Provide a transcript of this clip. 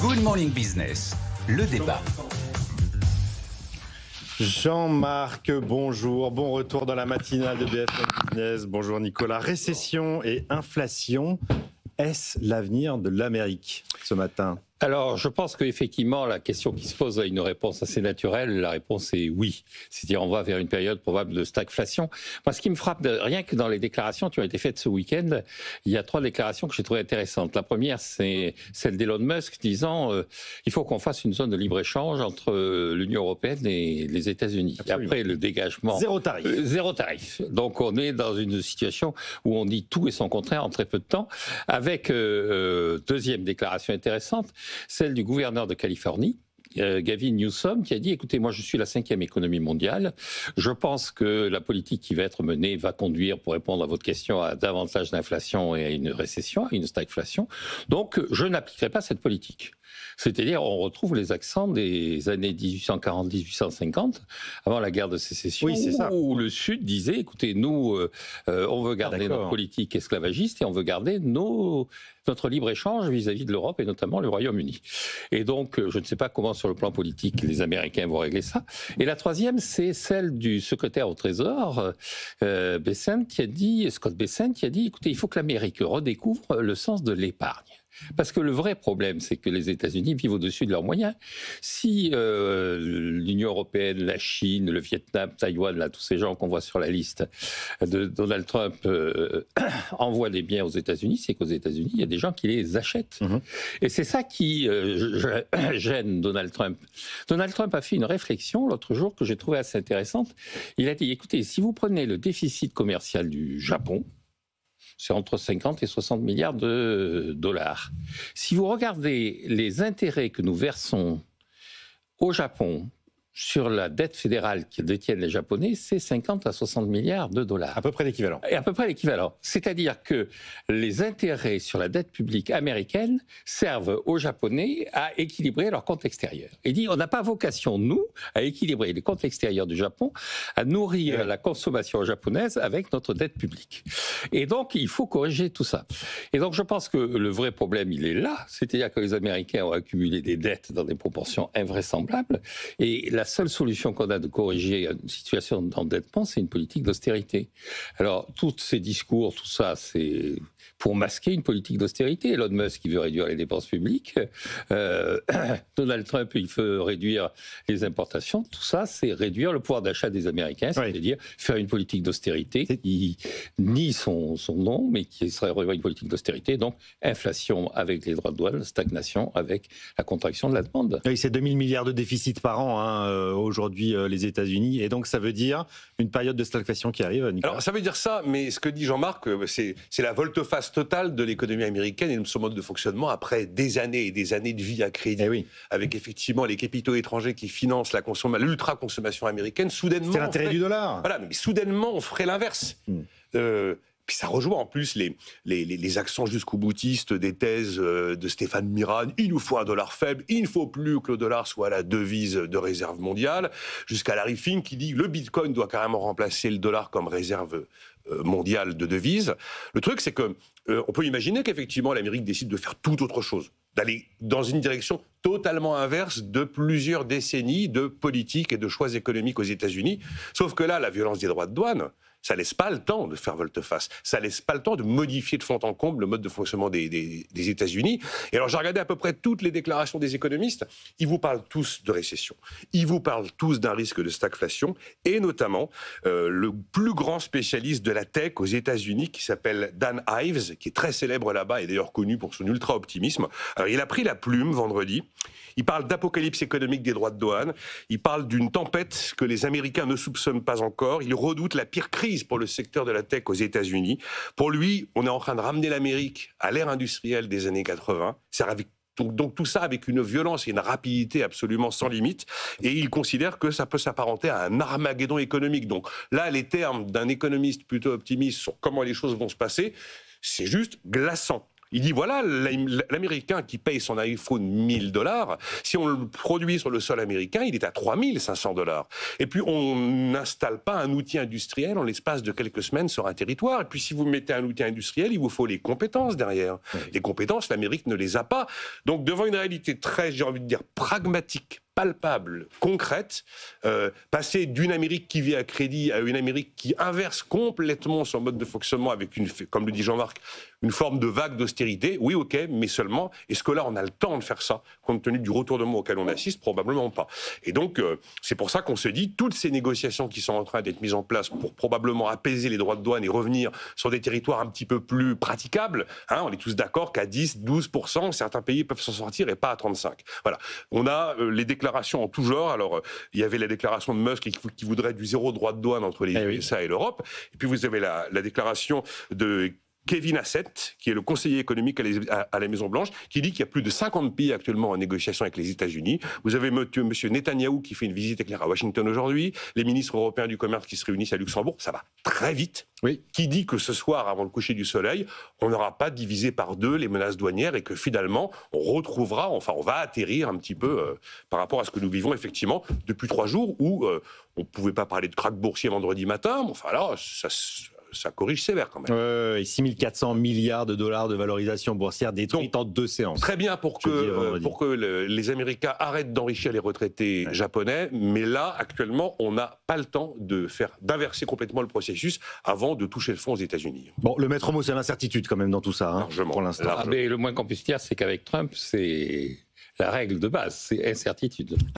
Good Morning Business, le débat. Jean-Marc, bonjour. Bon retour dans la matinale de BFM Business. Bonjour Nicolas. Récession et inflation, est-ce l'avenir de l'Amérique ce matin ? Alors, je pense qu'effectivement, la question qui se pose a une réponse assez naturelle. La réponse est oui. C'est-à-dire, on va vers une période probable de stagflation. Moi, ce qui me frappe, rien que dans les déclarations qui ont été faites ce week-end, il y a 3 déclarations que j'ai trouvées intéressantes. La première, c'est celle d'Elon Musk disant il faut qu'on fasse une zone de libre-échange entre l'Union européenne et les États-Unis. Absolument. Et après, le dégagement... Zéro tarif. Zéro tarif. Donc, on est dans une situation où on dit tout et son contraire en très peu de temps. Avec, deuxième déclaration intéressante, celle du gouverneur de Californie, Gavin Newsom, qui a dit, écoutez, moi je suis la 5e économie mondiale, je pense que la politique qui va être menée va conduire, pour répondre à votre question, à davantage d'inflation et à une récession, à une stagflation, donc je n'appliquerai pas cette politique. C'est-à-dire, on retrouve les accents des années 1840-1850, avant la guerre de sécession, oui, c'est ça. où le Sud disait, écoutez, nous, on veut garder notre politique esclavagiste et on veut garder notre libre-échange vis-à-vis de l'Europe et notamment le Royaume-Uni. Et donc, je ne sais pas comment, sur le plan politique, les Américains vont régler ça. Et la troisième, c'est celle du secrétaire au Trésor, Scott Bessent, qui a dit, écoutez, il faut que l'Amérique redécouvre le sens de l'épargne. Parce que le vrai problème, c'est que les États-Unis vivent au-dessus de leurs moyens. Si l'Union européenne, la Chine, le Vietnam, Taïwan, là, tous ces gens qu'on voit sur la liste de Donald Trump envoient des biens aux États-Unis, c'est qu'aux États-Unis, il y a des gens qui les achètent. Mmh. Et c'est ça qui gêne Donald Trump. Donald Trump a fait une réflexion l'autre jour que j'ai trouvée assez intéressante. Il a dit, écoutez, si vous prenez le déficit commercial du Japon, c'est entre 50 et 60 milliards de dollars. Si vous regardez les intérêts que nous versons au Japon sur la dette fédérale que détiennent les Japonais, c'est 50 à 60 milliards de dollars. À peu près l'équivalent. Et à peu près l'équivalent. C'est-à-dire que les intérêts sur la dette publique américaine servent aux Japonais à équilibrer leur compte extérieur. Il dit, on n'a pas vocation, nous, à équilibrer les comptes extérieurs du Japon, à nourrir la consommation japonaise avec notre dette publique. Et donc, il faut corriger tout ça. Et donc, je pense que le vrai problème, il est là. C'est-à-dire que les Américains ont accumulé des dettes dans des proportions invraisemblables. Et la seule solution qu'on a de corriger une situation d'endettement, c'est une politique d'austérité. Alors, tous ces discours, tout ça, c'est pour masquer une politique d'austérité. Elon Musk, il veut réduire les dépenses publiques. Donald Trump, il veut réduire les importations. Tout ça, c'est réduire le pouvoir d'achat des Américains, c'est-à-dire faire une politique d'austérité qui nie son nom, mais qui serait une politique d'austérité. Donc, inflation avec les droits de douane, stagnation avec la contraction de la demande. Oui, c'est 2000 milliards de déficit par an, aujourd'hui, les États-Unis. Et donc, ça veut dire une période de stagflation qui arrive, Nicolas. Alors, ça veut dire ça, mais ce que dit Jean-Marc, c'est la volte-face totale de l'économie américaine et de son mode de fonctionnement après des années et des années de vie à crédit. Oui. Avec effectivement les capitaux étrangers qui financent l'ultra-consommation américaine. Soudainement, c'est l'intérêt du dollar. Voilà, mais soudainement, on ferait l'inverse. Puis ça rejoint en plus les accents jusqu'au boutiste des thèses de Stéphane Miran. Il nous faut un dollar faible, il ne faut plus que le dollar soit la devise de réserve mondiale, jusqu'à Larry Fink qui dit que le bitcoin doit carrément remplacer le dollar comme réserve mondiale de devises. Le truc, c'est que on peut imaginer qu'effectivement l'Amérique décide de faire tout autre chose, d'aller dans une direction totalement inverse de plusieurs décennies de politique et de choix économiques aux États-Unis. Sauf que là, la violence des droits de douane, ça laisse pas le temps de faire volte-face. Ça laisse pas le temps de modifier de fond en comble le mode de fonctionnement des États-Unis. Et alors, j'ai regardé à peu près toutes les déclarations des économistes. Ils vous parlent tous de récession. Ils vous parlent tous d'un risque de stagflation. Et notamment, le plus grand spécialiste de la tech aux États-Unis, qui s'appelle Dan Ives, qui est très célèbre là-bas et d'ailleurs connu pour son ultra-optimisme. Alors, il a pris la plume vendredi. Il parle d'apocalypse économique des droits de douane. Il parle d'une tempête que les Américains ne soupçonnent pas encore. Il redoute la pire crise pour le secteur de la tech aux États-Unis. Pour lui, on est en train de ramener l'Amérique à l'ère industrielle des années 80. Donc tout ça avec une violence et une rapidité absolument sans limite. Et il considère que ça peut s'apparenter à un Armageddon économique. Donc là, les termes d'un économiste plutôt optimiste sur comment les choses vont se passer, c'est juste glaçant. Il dit, voilà, l'Américain qui paye son iPhone $1000, si on le produit sur le sol américain, il est à $3500. Et puis, on n'installe pas un outil industriel en l'espace de quelques semaines sur un territoire. Et puis, si vous mettez un outil industriel, il vous faut les compétences derrière. Oui. Les compétences, l'Amérique ne les a pas. Donc, devant une réalité très, j'ai envie de dire, pragmatique, palpable, concrète, passer d'une Amérique qui vit à crédit à une Amérique qui inverse complètement son mode de fonctionnement avec, comme le dit Jean-Marc, une forme de vague d'austérité, oui, ok, mais seulement, est-ce que là, on a le temps de faire ça, compte tenu du retournement auquel on assiste? Probablement pas. Et donc, c'est pour ça qu'on se dit, toutes ces négociations qui sont en train d'être mises en place pour probablement apaiser les droits de douane et revenir sur des territoires un petit peu plus praticables, hein, on est tous d'accord qu'à 10-12%, certains pays peuvent s'en sortir et pas à 35%. Voilà. On a les déclarations en tout genre. Alors, il y avait la déclaration de Musk qui voudrait du zéro droit de douane entre les USA et l'Europe. Et puis, vous avez la déclaration de Kevin Hassett, qui est le conseiller économique à la Maison-Blanche, qui dit qu'il y a plus de 50 pays actuellement en négociation avec les États-Unis. Vous avez M. Netanyahou qui fait une visite éclair à Washington aujourd'hui, les ministres européens du commerce qui se réunissent à Luxembourg. Ça va très vite. Oui. Qui dit que ce soir, avant le coucher du soleil, on n'aura pas divisé par deux les menaces douanières et que finalement, on retrouvera, enfin, on va atterrir un petit peu par rapport à ce que nous vivons effectivement depuis 3 jours où on ne pouvait pas parler de krach boursier vendredi matin. Mais enfin là, ça corrige sévère quand même. 6 400 milliards de dollars de valorisation boursière détruite en 2 séances. Très bien pour que les Américains arrêtent d'enrichir les retraités japonais, mais là, actuellement, on n'a pas le temps d'inverser complètement le processus avant de toucher le fond aux États-Unis. Bon, le maître mot, c'est l'incertitude quand même dans tout ça, pour l'instant. Mais le moins qu'on puisse dire, c'est qu'avec Trump, c'est la règle de base, c'est incertitude.